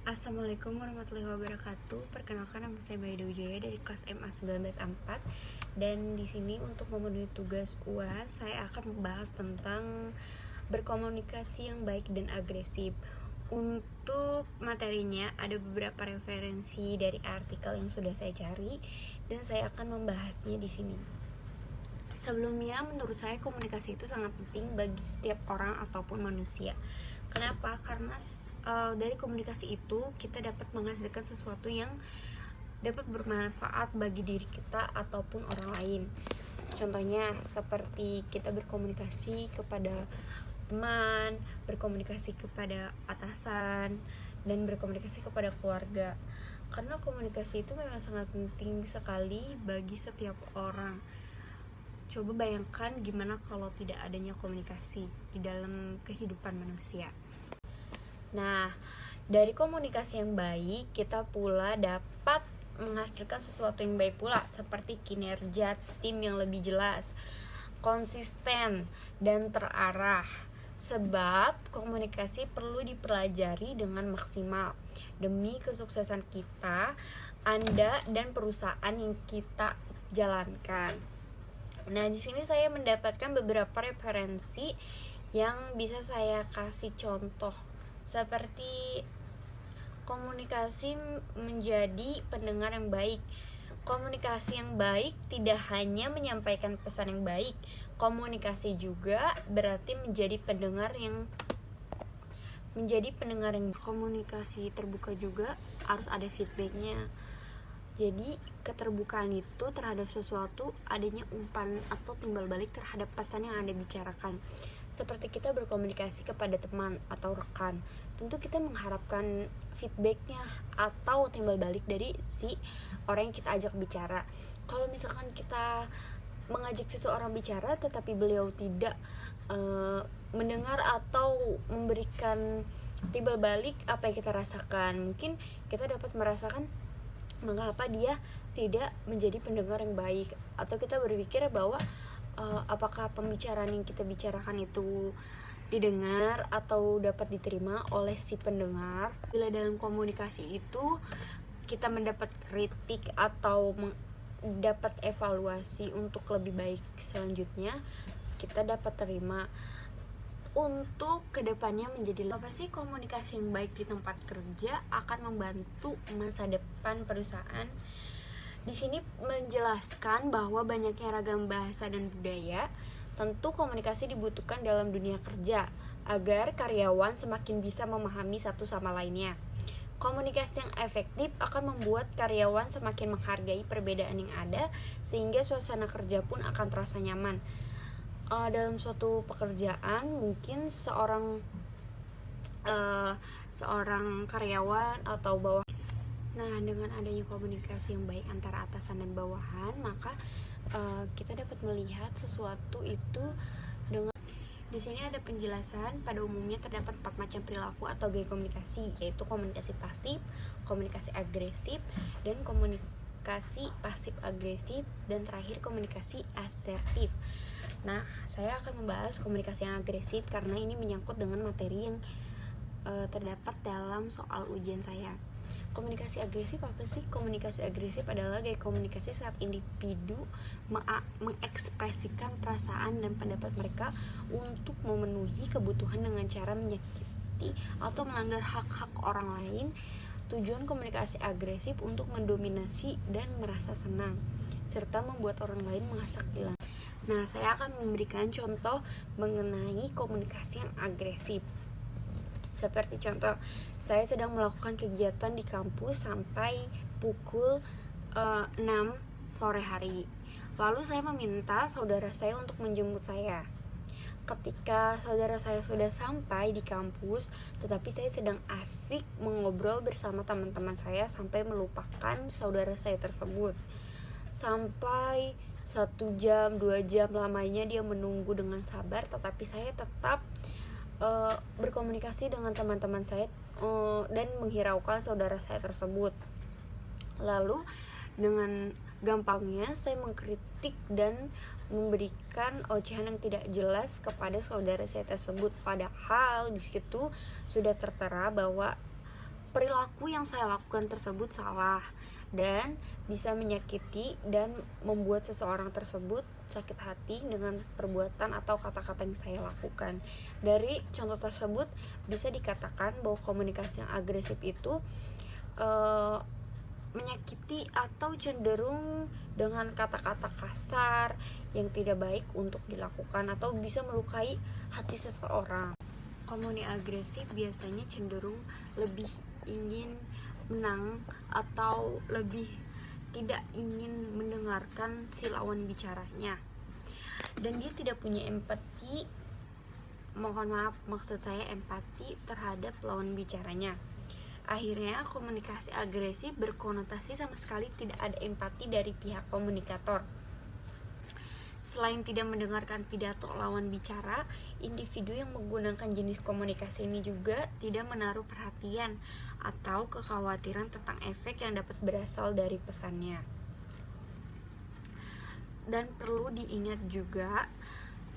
Assalamualaikum warahmatullahi wabarakatuh. Perkenalkan, nama saya Baida Wijaya dari kelas MA 19A4. Dan di sini untuk memenuhi tugas UAS, saya akan membahas tentang berkomunikasi yang baik dan agresif. Untuk materinya ada beberapa referensi dari artikel yang sudah saya cari dan saya akan membahasnya di sini. Sebelumnya, menurut saya komunikasi itu sangat penting bagi setiap orang ataupun manusia. Kenapa? Karena dari komunikasi itu kita dapat menghasilkan sesuatu yang dapat bermanfaat bagi diri kita ataupun orang lain. Contohnya seperti kita berkomunikasi kepada teman, berkomunikasi kepada atasan, dan berkomunikasi kepada keluarga. Karena komunikasi itu memang sangat penting sekali bagi setiap orang. Coba bayangkan gimana kalau tidak adanya komunikasi di dalam kehidupan manusia. Nah, dari komunikasi yang baik, kita pula dapat menghasilkan sesuatu yang baik pula, seperti kinerja tim yang lebih jelas, konsisten, dan terarah. Sebab komunikasi perlu dipelajari dengan maksimal demi kesuksesan kita, Anda, dan perusahaan yang kita jalankan. Nah, di sini saya mendapatkan beberapa referensi yang bisa saya kasih contoh, seperti komunikasi menjadi pendengar yang baik. Komunikasi yang baik tidak hanya menyampaikan pesan yang baik, komunikasi juga berarti menjadi pendengar yang komunikasi terbuka juga harus ada feedbacknya. Jadi keterbukaan itu terhadap sesuatu, adanya umpan atau timbal balik terhadap pesan yang Anda bicarakan. Seperti kita berkomunikasi kepada teman atau rekan, tentu kita mengharapkan feedbacknya atau timbal balik dari si orang yang kita ajak bicara. Kalau misalkan kita mengajak seseorang bicara tetapi beliau tidak mendengar atau memberikan timbal balik apa yang kita rasakan, mungkin kita dapat merasakan mengapa dia tidak menjadi pendengar yang baik, atau kita berpikir bahwa apakah pembicaraan yang kita bicarakan itu didengar atau dapat diterima oleh si pendengar. Bila dalam komunikasi itu kita mendapat kritik atau dapat evaluasi untuk lebih baik selanjutnya, kita dapat terima untuk kedepannya menjadi apa sih. Komunikasi yang baik di tempat kerja akan membantu masa depan perusahaan. Di sini menjelaskan bahwa banyaknya ragam bahasa dan budaya, tentu komunikasi dibutuhkan dalam dunia kerja agar karyawan semakin bisa memahami satu sama lainnya. Komunikasi yang efektif akan membuat karyawan semakin menghargai perbedaan yang ada, sehingga suasana kerja pun akan terasa nyaman. Dalam suatu pekerjaan mungkin seorang karyawan atau bawah. Nah, dengan adanya komunikasi yang baik antara atasan dan bawahan, maka kita dapat melihat sesuatu itu dengan. Di sini ada penjelasan. Pada umumnya terdapat 4 macam perilaku atau gaya komunikasi, yaitu komunikasi pasif, komunikasi agresif, dan komunikasi pasif agresif, dan terakhir komunikasi asertif. Nah, saya akan membahas komunikasi yang agresif karena ini menyangkut dengan materi yang terdapat dalam soal ujian saya. Komunikasi agresif apa sih? Komunikasi agresif adalah gaya komunikasi saat individu mengekspresikan perasaan dan pendapat mereka untuk memenuhi kebutuhan dengan cara menyakiti atau melanggar hak-hak orang lain. Tujuan komunikasi agresif untuk mendominasi dan merasa senang, serta membuat orang lain merasa kehilangan. Nah, saya akan memberikan contoh mengenai komunikasi yang agresif. Seperti contoh, saya sedang melakukan kegiatan di kampus sampai pukul 6 sore hari. Lalu saya meminta saudara saya untuk menjemput saya. Ketika saudara saya sudah sampai di kampus, tetapi saya sedang asik mengobrol bersama teman-teman saya sampai melupakan saudara saya tersebut. Sampai 1 jam, 2 jam lamanya dia menunggu dengan sabar, tetapi saya tetap berkomunikasi dengan teman-teman saya dan menghiraukan saudara saya tersebut. Lalu dengan gampangnya saya mengkritik dan memberikan ocehan yang tidak jelas kepada saudara saya tersebut, padahal di situ sudah tertera bahwa perilaku yang saya lakukan tersebut salah dan bisa menyakiti dan membuat seseorang tersebut sakit hati dengan perbuatan atau kata-kata yang saya lakukan. Dari contoh tersebut bisa dikatakan bahwa komunikasi yang agresif itu menyakiti atau cenderung dengan kata-kata kasar yang tidak baik untuk dilakukan atau bisa melukai hati seseorang. Komunikasi agresif biasanya cenderung lebih ingin menang atau lebih tidak ingin mendengarkan si lawan bicaranya, dan dia tidak punya empati, mohon maaf maksud saya empati terhadap lawan bicaranya. Akhirnya komunikasi agresif berkonotasi sama sekali tidak ada empati dari pihak komunikator. Selain tidak mendengarkan pidato lawan bicara, individu yang menggunakan jenis komunikasi ini juga tidak menaruh perhatian atau kekhawatiran tentang efek yang dapat berasal dari pesannya. Dan perlu diingat juga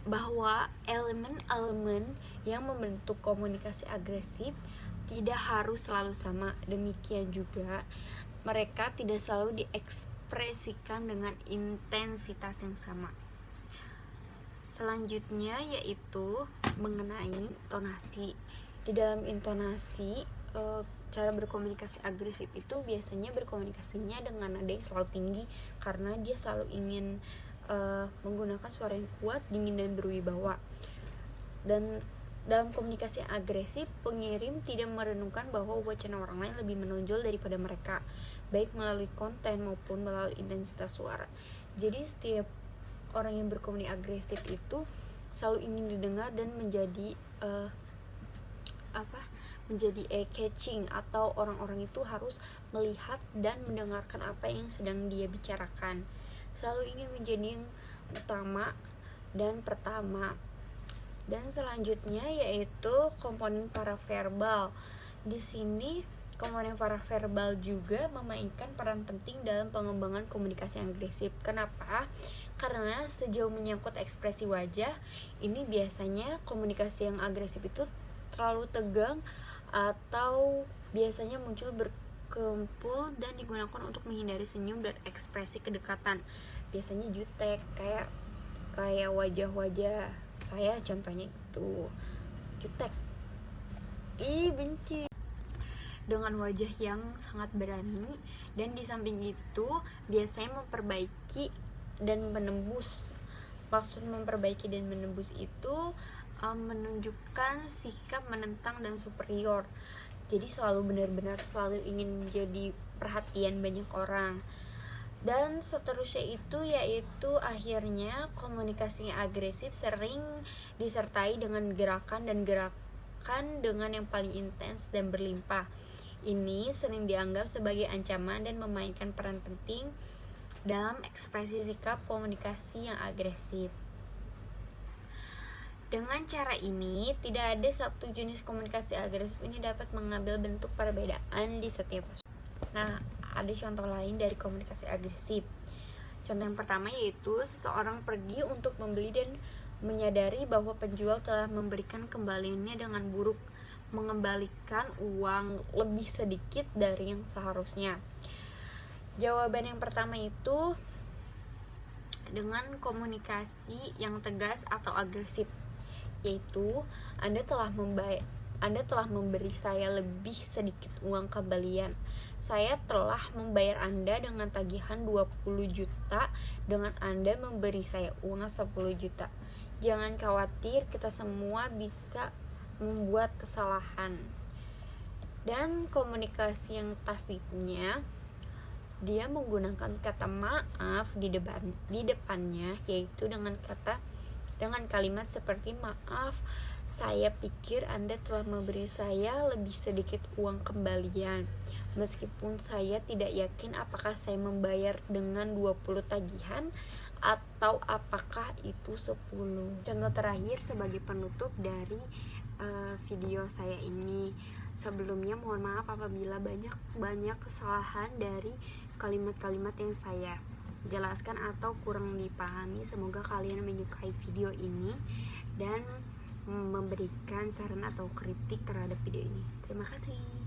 bahwa elemen-elemen yang membentuk komunikasi agresif tidak harus selalu sama. Demikian juga mereka tidak selalu diekspresikan dengan intensitas yang sama. Selanjutnya yaitu mengenai intonasi. Di dalam intonasi, cara berkomunikasi agresif itu biasanya berkomunikasinya dengan nada yang selalu tinggi karena dia selalu ingin menggunakan suara yang kuat, dingin, dan berwibawa. Dan dalam komunikasi yang agresif, pengirim tidak merenungkan bahwa wacana orang lain lebih menonjol daripada mereka, baik melalui konten maupun melalui intensitas suara. Jadi setiap orang yang berkomunikasi agresif itu selalu ingin didengar dan menjadi catching, atau orang-orang itu harus melihat dan mendengarkan apa yang sedang dia bicarakan. Selalu ingin menjadi yang utama dan pertama. Dan selanjutnya yaitu komponen paraverbal. Di sini komponen paraverbal juga memainkan peran penting dalam pengembangan komunikasi agresif. Kenapa? Karena sejauh menyangkut ekspresi wajah, ini biasanya komunikasi yang agresif itu terlalu tegang atau biasanya muncul berkumpul dan digunakan untuk menghindari senyum dan ekspresi kedekatan. Biasanya jutek, kayak wajah-wajah saya contohnya itu jutek. Benci. Dengan wajah yang sangat berani, dan di samping itu biasanya memperbaiki dan menembus. Maksud memperbaiki dan menembus itu menunjukkan sikap menentang dan superior. Jadi selalu benar-benar selalu ingin menjadi perhatian banyak orang. Dan seterusnya itu yaitu akhirnya komunikasi yang agresif sering disertai dengan gerakan dengan yang paling intens dan berlimpah. Ini sering dianggap sebagai ancaman dan memainkan peran penting dalam ekspresi sikap komunikasi yang agresif. Dengan cara ini, tidak ada satu jenis komunikasi agresif ini dapat mengambil bentuk perbedaan di setiap. Nah, ada contoh lain dari komunikasi agresif. Contoh yang pertama yaitu seseorang pergi untuk membeli dan menyadari bahwa penjual telah memberikan kembaliannya dengan buruk, mengembalikan uang lebih sedikit dari yang seharusnya. Jawaban yang pertama itu dengan komunikasi yang tegas atau agresif, yaitu Anda telah memberi saya lebih sedikit uang kembalian. Saya telah membayar Anda dengan tagihan 20 juta dengan Anda memberi saya uang 10 juta. Jangan khawatir, kita semua bisa membuat kesalahan. Dan komunikasi yang pasifnya, dia menggunakan kata maaf di depannya, yaitu dengan kalimat seperti, maaf, saya pikir Anda telah memberi saya lebih sedikit uang kembalian, meskipun saya tidak yakin apakah saya membayar dengan 20 tagihan atau apakah itu 10. Contoh terakhir sebagai penutup dari video saya ini. Sebelumnya mohon maaf apabila banyak kesalahan dari kalimat-kalimat yang saya jelaskan atau kurang dipahami. Semoga kalian menyukai video ini dan memberikan saran atau kritik terhadap video ini. Terima kasih.